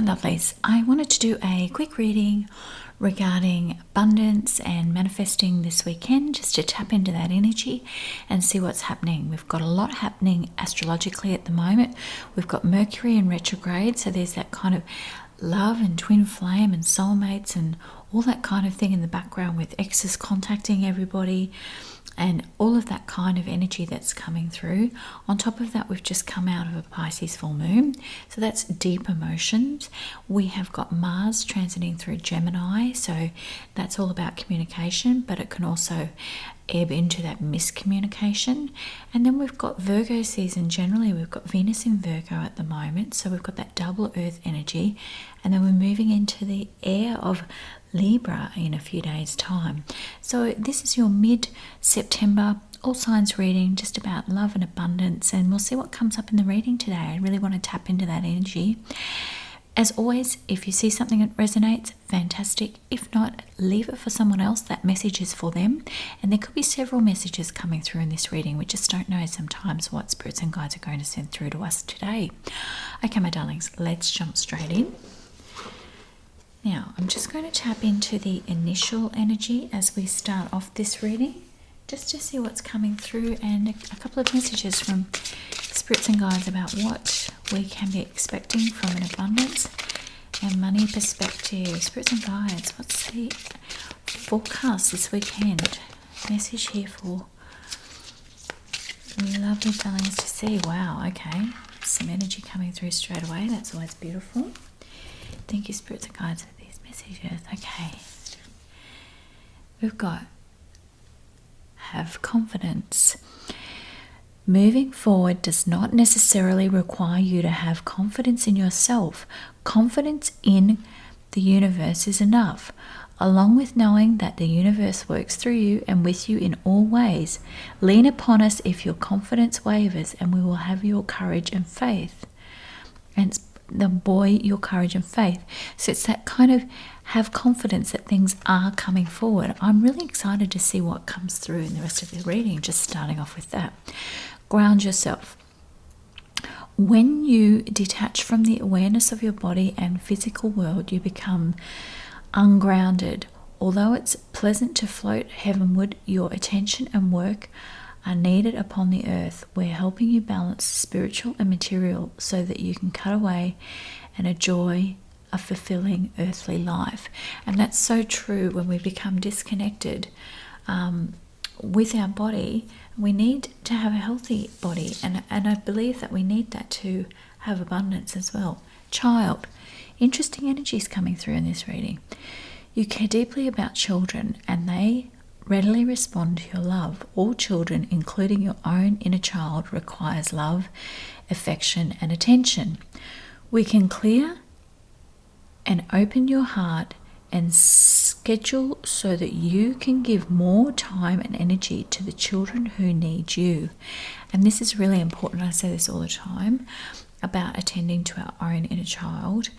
lovelies, I wanted to do a quick reading regarding abundance and manifesting this weekend, just to tap into that energy and see what's happening. We've got a lot happening astrologically at the moment. We've got Mercury in retrograde, so there's that kind of love and twin flame and soulmates and all that kind of thing in the background, with exes contacting everybody and all of that kind of energy that's coming through. On top of that, we've just come out of a Pisces full moon, so that's deep emotions. We have got Mars transiting through Gemini, so that's all about communication, but it can also ebb into that miscommunication. And then we've got Virgo season generally. We've got Venus in Virgo at the moment, so we've got that double earth energy, and then we're moving into the air of Libra in a few days' time. So this is your mid-September all signs reading, just about love and abundance, and we'll see what comes up in the reading today. I really want to tap into that energy. As always, if you see something that resonates, fantastic. If not, leave it for someone else. That message is for them. And there could be several messages coming through in this reading. We just don't know sometimes what spirits and guides are going to send through to us today. Okay, my darlings, let's jump straight in. Now, I'm just going to tap into the initial energy as we start off this reading, just to see what's coming through, and a couple of messages from spirits and guides about what we can be expecting from an abundance and money perspective. Spirits and guides, what's the forecast this weekend? Message here for lovely darlings to see. Wow, okay. Some energy coming through straight away. That's always beautiful. Thank you, spirits and guides, for these messages. Okay. We've got have confidence. Moving forward does not necessarily require you to have confidence in yourself. Confidence in the universe is enough, along with knowing that the universe works through you and with you in all ways. Lean upon us if your confidence wavers, and we will have your courage and faith. And the boy, your courage and faith. So it's that kind of have confidence that things are coming forward. I'm really excited to see what comes through in the rest of the reading, just starting off with that. Ground yourself. When you detach from the awareness of your body and physical world, you become ungrounded. Although it's pleasant to float heavenward, your attention and work are needed upon the earth. We're helping you balance spiritual and material so that you can cut away and enjoy a fulfilling earthly life. And that's so true. When we become disconnected with our body, we need to have a healthy body, and I believe that we need that to have abundance as well. Child, interesting energies coming through in this reading. You care deeply about children, and they readily respond to your love. All children, including your own inner child, requires love, affection, and attention. We can clear and open your heart and schedule so that you can give more time and energy to the children who need you. And this is really important. I say this all the time about attending to our own inner child.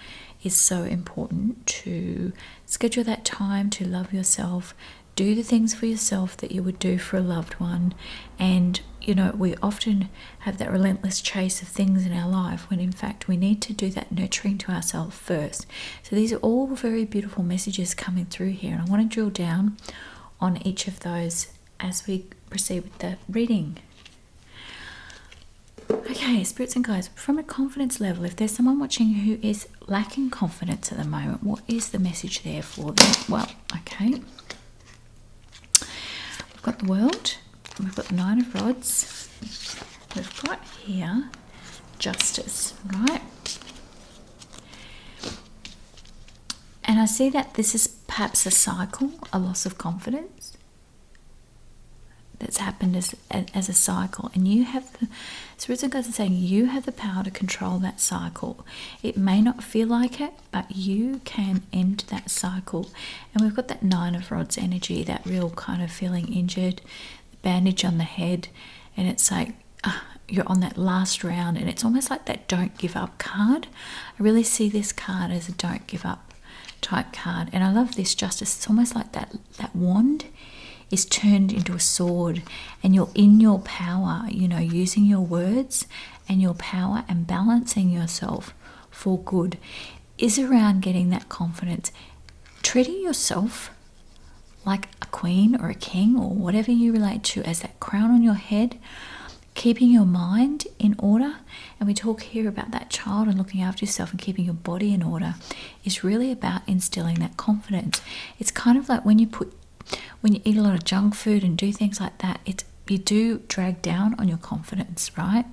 Is so important to schedule that time to love yourself. Do the things for yourself that you would do for a loved one. And, you know, we often have that relentless chase of things in our life when in fact we need to do that nurturing to ourselves first. So these are all very beautiful messages coming through here. And I want to drill down on each of those as we proceed with the reading. Okay, spirits and guides, from a confidence level, if there's someone watching who is lacking confidence at the moment, what is the message there for them? Well, okay. We've got the World, we've got the Nine of Rods, we've got here Justice, right? And I see that this is perhaps a cycle, a loss of confidence that's happened as a cycle, and you have the spirits and guides are saying you have the power to control that cycle. It may not feel like it, but you can end that cycle. And we've got that Nine of Rods energy, that real kind of feeling injured, the bandage on the head, and it's like you're on that last round, and it's almost like that don't give up card. I really see this card as a don't give up type card, and I love this Justice. It's almost like that wand is turned into a sword, and you're in your power, you know, using your words and your power and balancing yourself for good. is around getting that confidence, treating yourself like a queen or a king or whatever you relate to as that crown on your head, keeping your mind in order. And we talk here about that child and looking after yourself and keeping your body in order is really about instilling that confidence. It's kind of like when you eat a lot of junk food and do things like that, you do drag down on your confidence, right?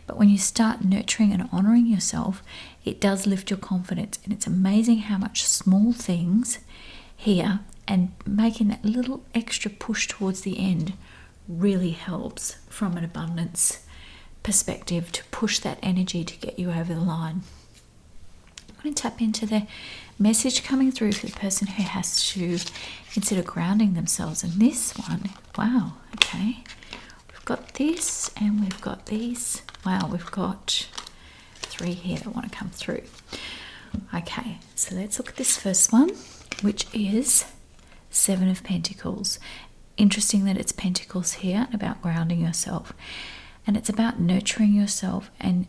But when you start nurturing and honoring yourself, it does lift your confidence. And it's amazing how much small things here and making that little extra push towards the end really helps from an abundance perspective to push that energy to get you over the line. I'm going to tap into the message coming through for the person who has to consider grounding themselves. And this one, wow, okay. We've got this and we've got these. Wow, we've got 3 here that want to come through. Okay, so let's look at this first one, which is 7 of Pentacles. Interesting that it's Pentacles here, about grounding yourself. And it's about nurturing yourself and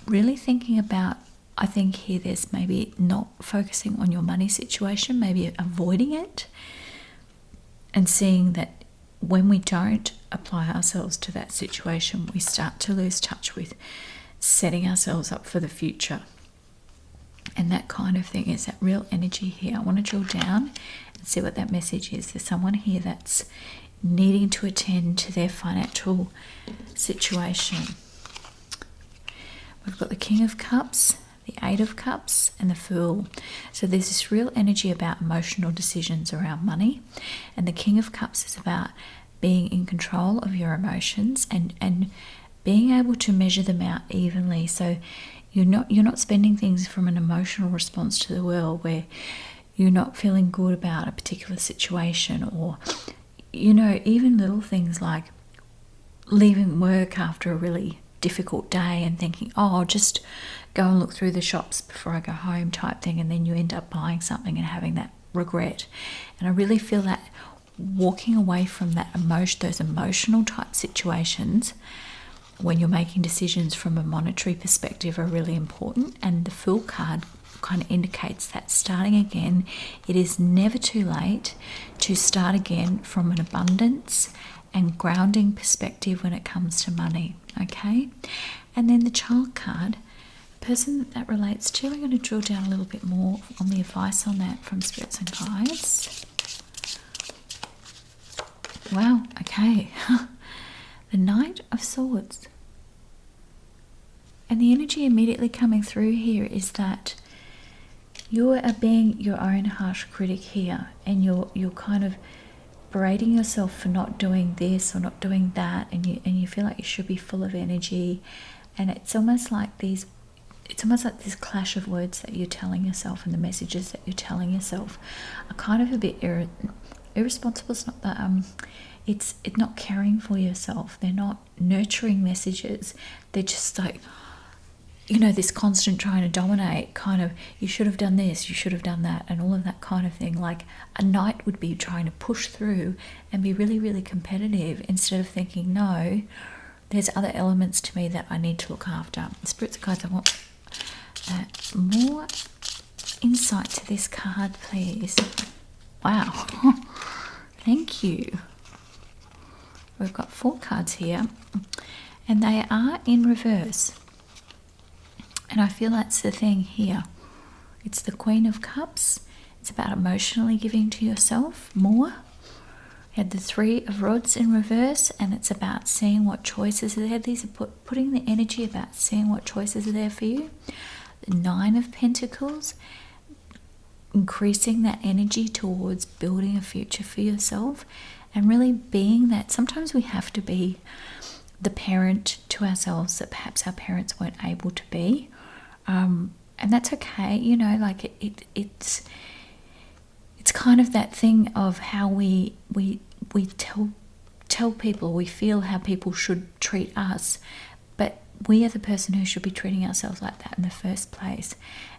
really thinking about, I think here there's maybe not focusing on your money situation, maybe avoiding it, and seeing that when we don't apply ourselves to that situation, we start to lose touch with setting ourselves up for the future. And that kind of thing is that real energy here. I want to drill down and see what that message is. There's someone here that's needing to attend to their financial situation. We've got the King of Cups, the 8 of Cups, and the Fool. So there's this real energy about emotional decisions around money. And the King of Cups is about being in control of your emotions and being able to measure them out evenly. So you're not spending things from an emotional response to the world where you're not feeling good about a particular situation, or even little things like leaving work after a really difficult day and thinking, oh, I'll just go and look through the shops before I go home type thing, and then you end up buying something and having that regret. And I really feel that walking away from that those emotional type situations when you're making decisions from a monetary perspective are really important. And the Fool card kind of indicates that starting again, it is never too late to start again from an abundance and grounding perspective when it comes to money. Okay, and then the Child card, person that relates to, I'm going to drill down a little bit more on the advice on that from spirits and guides. Wow, okay. The Knight of Swords. And the energy immediately coming through here is that you are being your own harsh critic here, and you're kind of berating yourself for not doing this or not doing that, and you feel like you should be full of energy, and it's almost like this clash of words that you're telling yourself and the messages that you're telling yourself are kind of a bit irresponsible. It's not that it's not caring for yourself. They're not nurturing messages. They're just like, this constant trying to dominate, kind of, you should have done this, you should have done that, and all of that kind of thing. Like a knight would be trying to push through and be really, really competitive, instead of thinking, no, there's other elements to me that I need to look after. Spirits and guides, I want more insight to this card, please. Wow. Thank you. We've got 4 cards here, and they are in reverse. And I feel that's the thing here. It's the Queen of Cups. It's about emotionally giving to yourself more. We had the 3 of Rods in reverse, and it's about seeing what choices are there. These are putting the energy about seeing what choices are there for you. The 9 of Pentacles, increasing that energy towards building a future for yourself, and really being that. Sometimes we have to be the parent to ourselves that perhaps our parents weren't able to be. And that's okay, like it's kind of that thing of how we tell people, we feel how people should treat us, but we are the person who should be treating ourselves like that in the first place.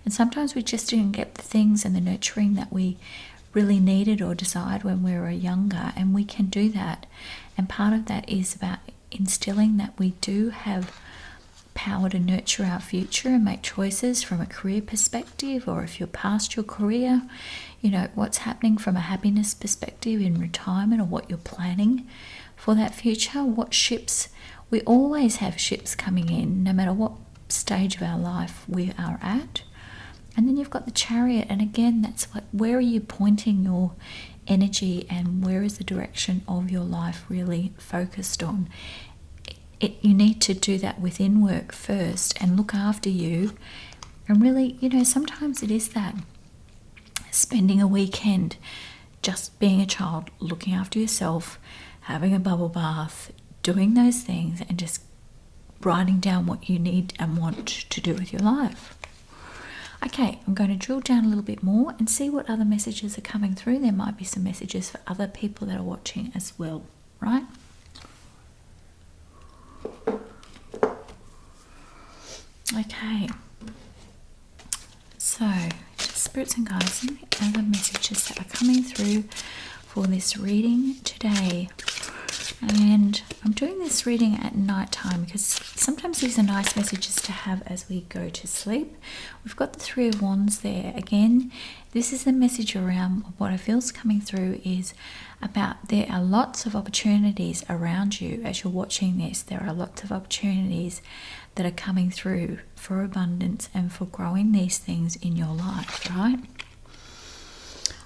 And sometimes we just didn't get the things and the nurturing that we really needed or desired when we were younger, and we can do that. And part of that is about instilling that we do have power to nurture our future and make choices from a career perspective, or if you're past your career, you know, what's happening from a happiness perspective in retirement, or what you're planning for that future. What ships, we always have ships coming in, no matter what stage of our life we are at. And then you've got the Chariot, and again, that's what, where are you pointing your energy, and where is the direction of your life really focused on? You need to do that within work first and look after you. And really, you know, sometimes it is that spending a weekend just being a child, looking after yourself, having a bubble bath, doing those things, and just writing down what you need and want to do with your life. Okay, I'm going to drill down a little bit more and see what other messages are coming through. There might be some messages for other people that are watching as well, right? Okay, so spirits and guides, and the other messages that are coming through for this reading today. And I'm doing this reading at night time because sometimes these are nice messages to have as we go to sleep. We've got the Three of Wands there. Again, this is the message around what I feel is coming through is about there are lots of opportunities around you as you're watching this. There are lots of opportunities that are coming through for abundance and for growing these things in your life, right?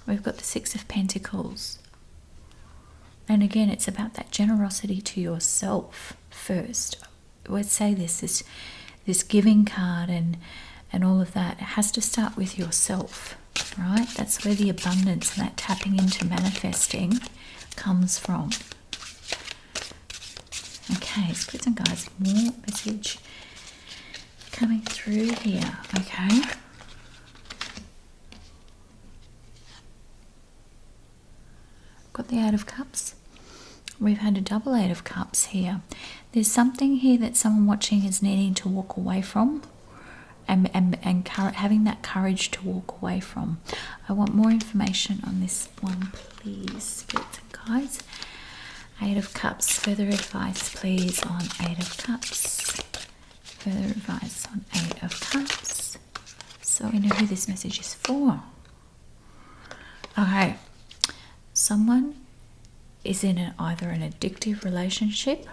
We've got the Six of Pentacles. And again, it's about that generosity to yourself first. Let's say this giving card and all of that, it has to start with yourself, right? That's where the abundance and that tapping into manifesting comes from. Okay, spirits and guides, more message coming through here, okay? Got the Eight of Cups. We've had a double Eight of Cups here. There's something here that someone watching is needing to walk away from, and having that courage to walk away from. I want more information on this one, please, spirits and guides. Eight of Cups. Further advice, please, on Eight of Cups. Further advice on Eight of Cups. So we know who this message is for. Okay. Someone is in either an addictive relationship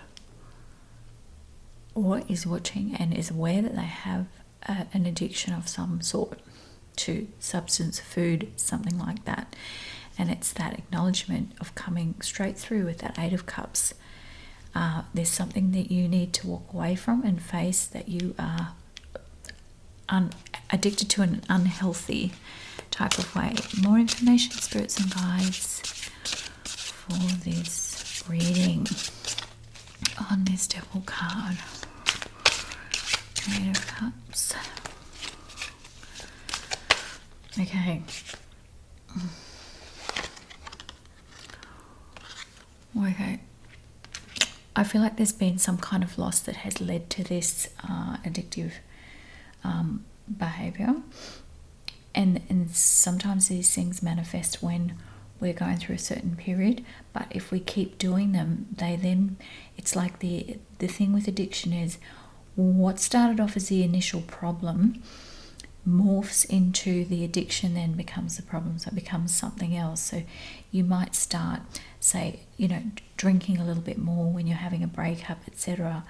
or is watching and is aware that they have an addiction of some sort to substance, food, something like that. And it's that acknowledgement of coming straight through with that Eight of Cups. There's something that you need to walk away from and face, that you are addicted to an unhealthy type of way. More information, spirits and guides, for this reading on this Devil card. Eight of Cups. Okay. Okay. I feel like there's been some kind of loss that has led to this addictive behavior. And sometimes these things manifest when we're going through a certain period, but if we keep doing them, it's like the thing with addiction is what started off as the initial problem morphs into the addiction, then becomes the problem, so it becomes something else. So you might start, say, drinking a little bit more when you're having a breakup, etc.,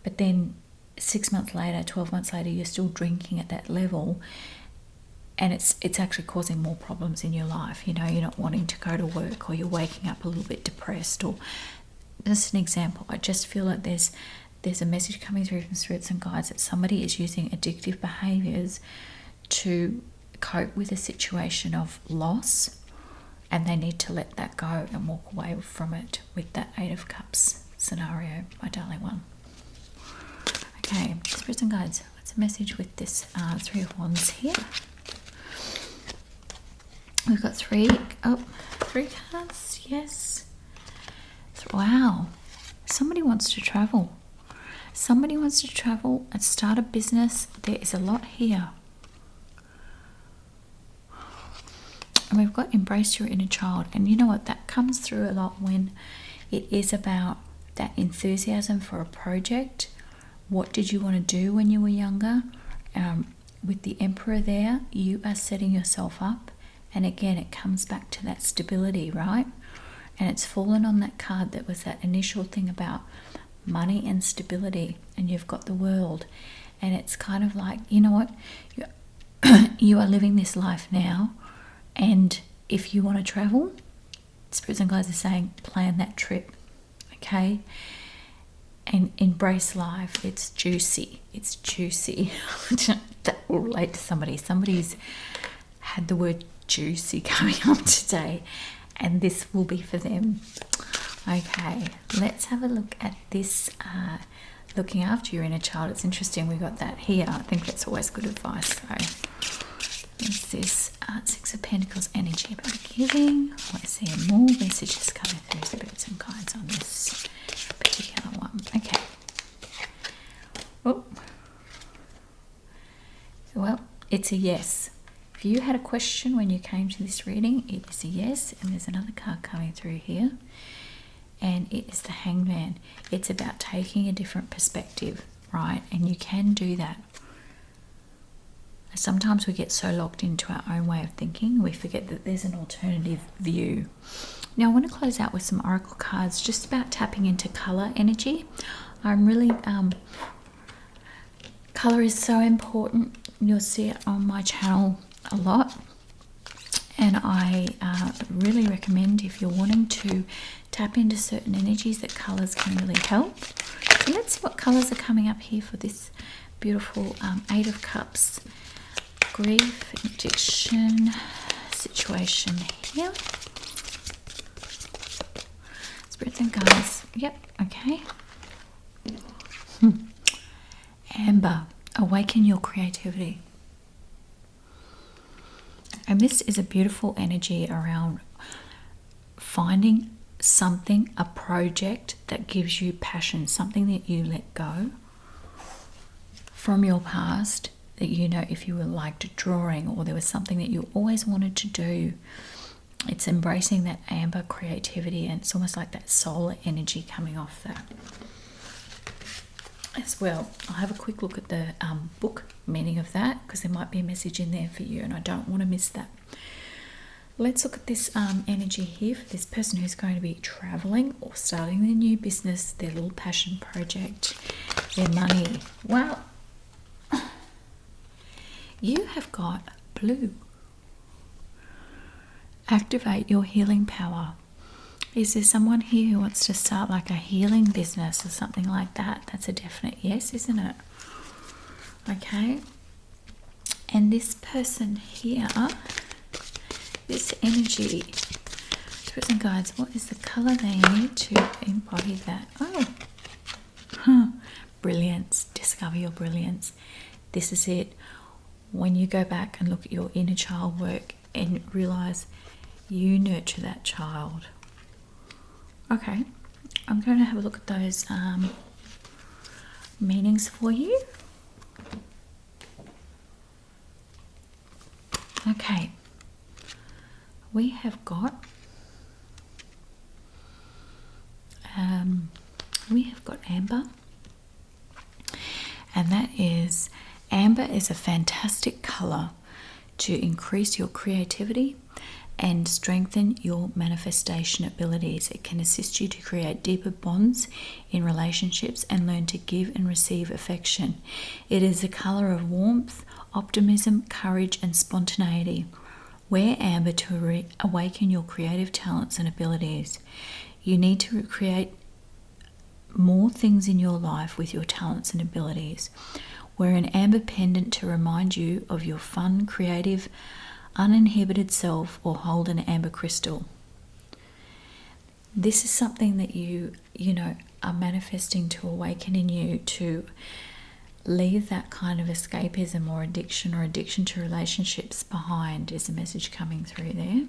but then 6 months later, 12 months later, you're still drinking at that level. And it's actually causing more problems in your life. You're not wanting to go to work, or you're waking up a little bit depressed. Or just an example, I just feel like there's a message coming through from spirits and guides that somebody is using addictive behaviors to cope with a situation of loss, and they need to let that go and walk away from it with that Eight of Cups scenario, my darling one. Okay, spirits and guides, what's the message with this Three of Wands here? We've got three cards, yes. Wow, somebody wants to travel. Somebody wants to travel and start a business. There is a lot here. And we've got embrace your inner child. And you know what, that comes through a lot when it is about that enthusiasm for a project, What did you want to do when you were younger? With the Emperor there, you are setting yourself up. And again, it comes back to that stability, right? And it's fallen on that card that was that initial thing about money and stability. And you've got the World. And it's kind of like, you know what? You are living this life now. And if you want to travel, Spirits and Guides are saying, plan that trip. Okay? And embrace life. It's juicy. It's juicy. That will relate to somebody. Somebody's had the word juicy coming up today, and this will be for them. Okay, let's have a look at this. Looking after your inner child. It's interesting we got that here. I think that's always good advice. So there's this Six of Pentacles energy about giving. Let's see more messages coming through Spirits and Guides on this particular one. Okay. Oh. Well, it's a yes. If you had a question when you came to this reading, it is a yes. And there's another card coming through here. And it is the Hangman. It's about taking a different perspective, right? And you can do that. Sometimes we get so locked into our own way of thinking, we forget that there's an alternative view. Now I want to close out with some oracle cards just about tapping into color energy. I'm really, color is so important. You'll see it on my channel a lot. And I really recommend, if you're wanting to tap into certain energies, that colors can really help. So let's see what colors are coming up here for this beautiful Eight of Cups. Grief, addiction, situation here. Spirits and Guides. Yep, okay. Amber, awaken your creativity. And this is a beautiful energy around finding something, a project that gives you passion, something that you let go from your past, that you know, if you were liked drawing or there was something that you always wanted to do. It's embracing that amber creativity, and it's almost like that solar energy coming off that as well. I'll have a quick look at the book meaning of that, because there might be a message in there for you and I don't want to miss that. Let's look at this energy here for this person who's going to be traveling or starting their new business, their little passion project, their money. Well, you have got blue. Activate your healing power. Is there someone here who wants to start like a healing business or something like that? That's a definite yes, isn't it? Okay. And this person here, this energy, Spirits and Guides, what is the color they need to embody that? Oh, brilliance. Discover your brilliance. This is it. When you go back and look at your inner child work and realize you nurture that child. Okay, I'm going to have a look at those meanings for you. Okay, we have got amber, and that is, amber is a fantastic color to increase your creativity and strengthen your manifestation abilities. It can assist you to create deeper bonds in relationships and learn to give and receive affection. It is a color of warmth, optimism, courage, and spontaneity. Wear amber to awaken your creative talents and abilities. You need to create more things in your life with your talents and abilities. Wear an amber pendant to remind you of your fun, creative, uninhibited self, or hold an amber crystal. This is something that you know are manifesting to awaken in you, to leave that kind of escapism or addiction to relationships behind, is a message coming through there.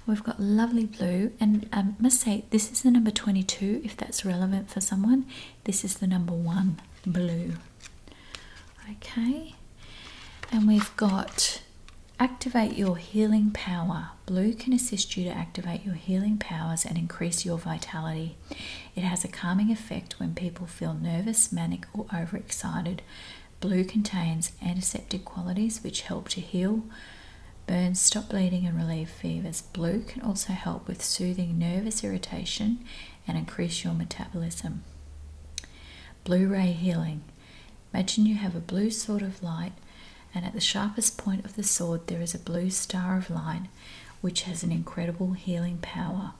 We've got lovely blue, and I must say this is the number 22 if that's relevant for someone. This is the number 1 blue. Okay, and we've got Activate your healing power. Blue can assist you to activate your healing powers and increase your vitality. It has a calming effect when people feel nervous, manic, or overexcited. Blue contains antiseptic qualities which help to heal burns, stop bleeding, and relieve fevers. Blue can also help with soothing nervous irritation and increase your metabolism. Blue ray healing. Imagine you have a blue sword of light, and at the sharpest point of the sword there is a blue star of light which has an incredible healing power.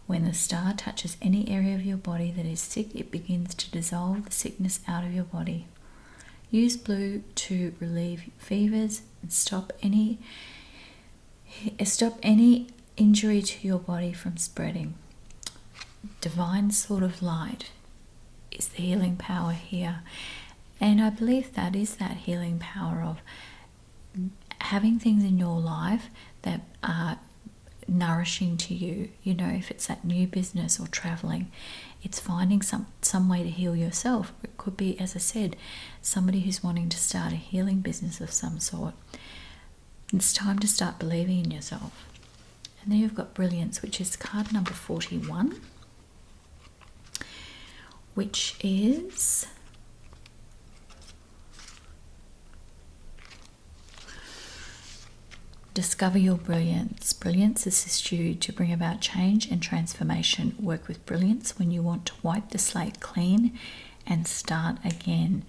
When the star touches any area of your body that is sick, it begins to dissolve the sickness out of your body. Use blue to relieve fevers and stop any injury to your body from spreading. Divine Sword of Light is the healing power here. And I believe that is that healing power of having things in your life that are nourishing to you. You know, if it's that new business or traveling, it's finding some way to heal yourself. It could be, as I said, somebody who's wanting to start a healing business of some sort. It's time to start believing in yourself. And then you've got Brilliance, which is card number 41, which is discover your brilliance. Brilliance assists you to bring about change and transformation. Work with brilliance when you want to wipe the slate clean and start again.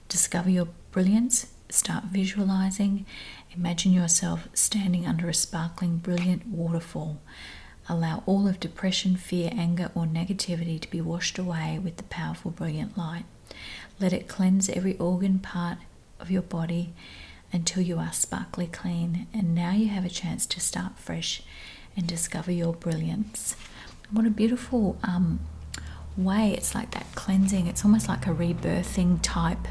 Discover your brilliance. Start visualizing. Imagine yourself standing under a sparkling, brilliant waterfall. Allow all of depression, fear, anger, or negativity to be washed away with the powerful, brilliant light. Let it cleanse every organ, part of your body until you are sparkly clean. And now you have a chance to start fresh and discover your brilliance. What a beautiful way. It's like that cleansing. It's almost like a rebirthing type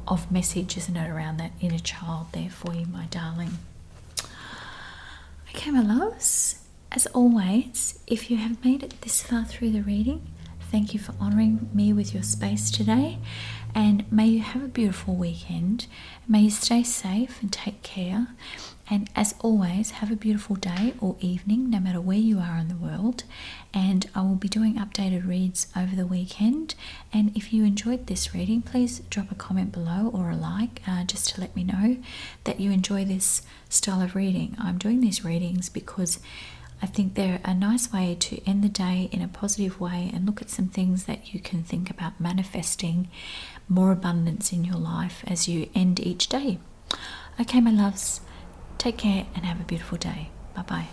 of message, isn't it, around that inner child there for you, my darling. Okay, my loves, as always, if you have made it this far through the reading, thank you for honouring me with your space today, and may you have a beautiful weekend. May you stay safe and take care, and as always, have a beautiful day or evening, no matter where you are in the world. And I will be doing updated reads over the weekend, and if you enjoyed this reading, please drop a comment below or a like, just to let me know that you enjoy this style of reading. I'm doing these readings because I think they're a nice way to end the day in a positive way and look at some things that you can think about manifesting more abundance in your life as you end each day. Okay, my loves, take care and have a beautiful day. Bye-bye.